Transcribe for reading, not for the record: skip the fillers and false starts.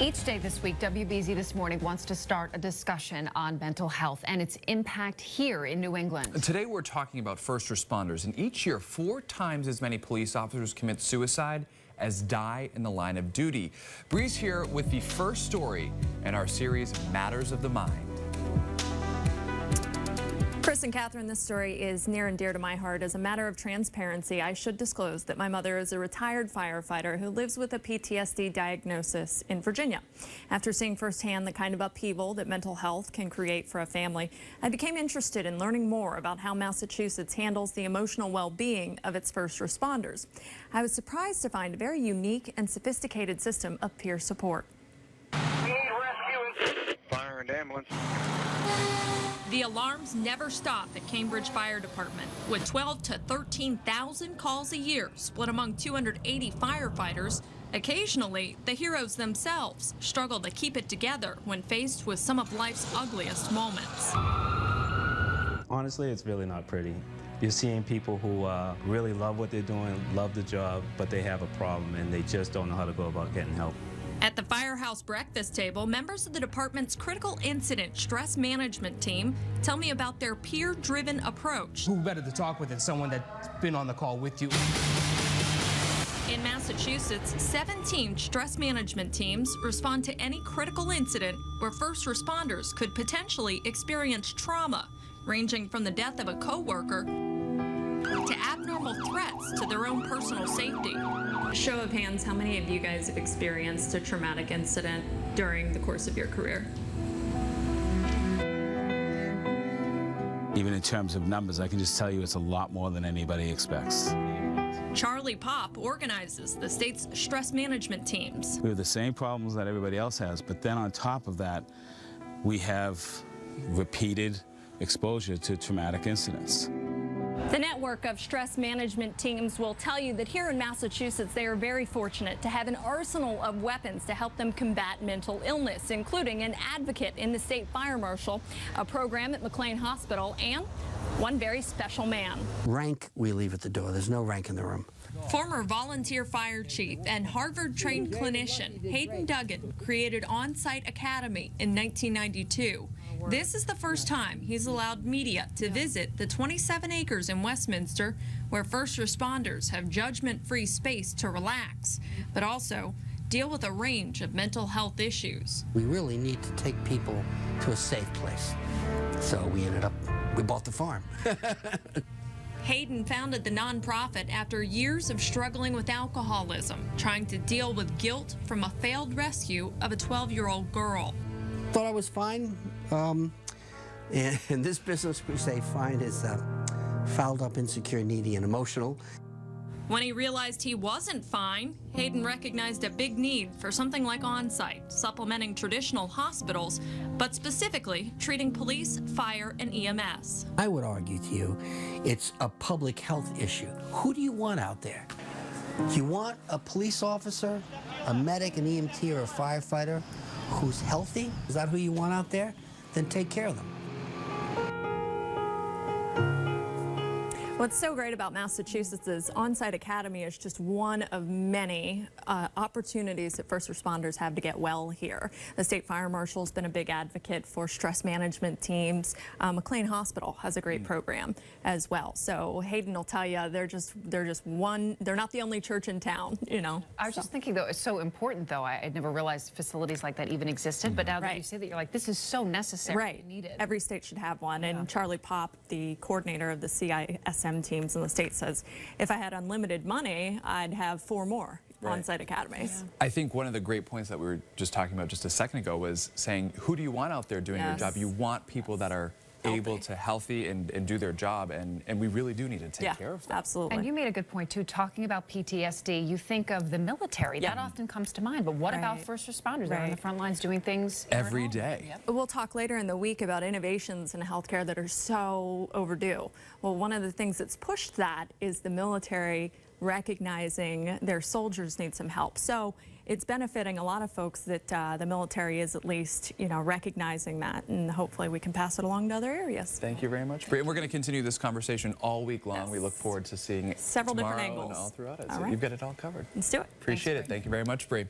Each day this week, WBZ This Morning wants to start a discussion on mental health and its impact here in New England. Today we're talking about first responders, and each year 4 times as many police officers commit suicide as die in the line of duty. Bree's here with the first story in our series Matters of the Mind. Chris and Catherine, this story is near and dear to my heart. As a matter of transparency, I should disclose that my mother is a retired firefighter who lives with a PTSD diagnosis in Virginia. After seeing firsthand the kind of upheaval that mental health can create for a family, I became interested in learning more about how Massachusetts handles the emotional well-being of its first responders. I was surprised to find a very unique and sophisticated system of peer support. We need rescue, fire and ambulance. The alarms never stop at Cambridge Fire Department. With 12 to 13,000 calls a year split among 280 firefighters, occasionally the heroes themselves struggle to keep it together when faced with some of life's ugliest moments. Honestly, it's really not pretty. You're seeing people who really love what they're doing, love the job, but they have a problem and they just don't know how to go about getting help. At the Firehouse breakfast table, members of the department's critical incident stress management team tell me about their peer-driven approach. Who better to talk with than someone that's been on the call with you? In Massachusetts, 17 stress management teams respond to any critical incident where first responders could potentially experience trauma, ranging from the death of a coworker to abnormal threats to their own personal safety. Show of hands, how many of you guys have experienced a traumatic incident during the course of your career? Even in terms of numbers, I can just tell you it's a lot more than anybody expects. Charlie Pop organizes the state's stress management teams. We have the same problems that everybody else has, but then on top of that, we have repeated exposure to traumatic incidents. The network of stress management teams will tell you that here in Massachusetts, they are very fortunate to have an arsenal of weapons to help them combat mental illness, including an advocate in the state fire marshal, a program at McLean Hospital, and one very special man. Rank we leave at the door. There's no rank in the room. Former volunteer fire chief and Harvard-trained clinician Hayden Duggan created On-Site Academy in 1992. This is the first time he's allowed media to visit the 27 acres in Westminster where first responders have judgment-free space to relax, but also deal with a range of mental health issues. We really need to take people to a safe place. So we bought the farm. Hayden founded the nonprofit after years of struggling with alcoholism, trying to deal with guilt from a failed rescue of a 12-year-old girl. Thought I was fine. In this business, we say fine is fouled up, insecure, needy, and emotional. When he realized he wasn't fine, Hayden recognized a big need for something like On-Site, supplementing traditional hospitals, but specifically treating police, fire, and EMS. I would argue to you, it's a public health issue. Who do you want out there? Do you want a police officer, a medic, an EMT, or a firefighter who's healthy? Is that who you want out there? Then take care of them. What's so great about Massachusetts is On-Site Academy is just one of many opportunities that first responders have to get well here. The state fire marshal's been a big advocate for stress management teams. McLean Hospital has a great program as well. So Hayden will tell you they're not the only church in town, you know. I was just thinking, though, it's so important, though. I'd never realized facilities like that even existed, but now that you say that, you're like, this is so necessary. Right. Needed. Every state should have one. And Charlie Pop, the coordinator of the CISM teams in the state, says if I had unlimited money, I'd have 4 more on-site academies. I think one of the great points that we were just talking about just a second ago was saying, who do you want out there doing your job? You want people that are able to healthy and do their job, and we really do need to take care of them. Absolutely. And you made a good point, too. Talking about PTSD, you think of the military. That often comes to mind. But what about first responders? They're on the front lines doing things every day. We'll talk later in the week about innovations in healthcare that are so overdue. Well, one of the things that's pushed that is the military recognizing their soldiers need some help. So it's benefiting a lot of folks that the military is at least, recognizing that, and hopefully we can pass it along to other areas. Thank you very much, Bree. And we're going to continue this conversation all week long. We look forward to seeing it several different angles and all throughout it. All So right. you've got it all covered. Let's do it. Appreciate it. Thank you very much, Bree.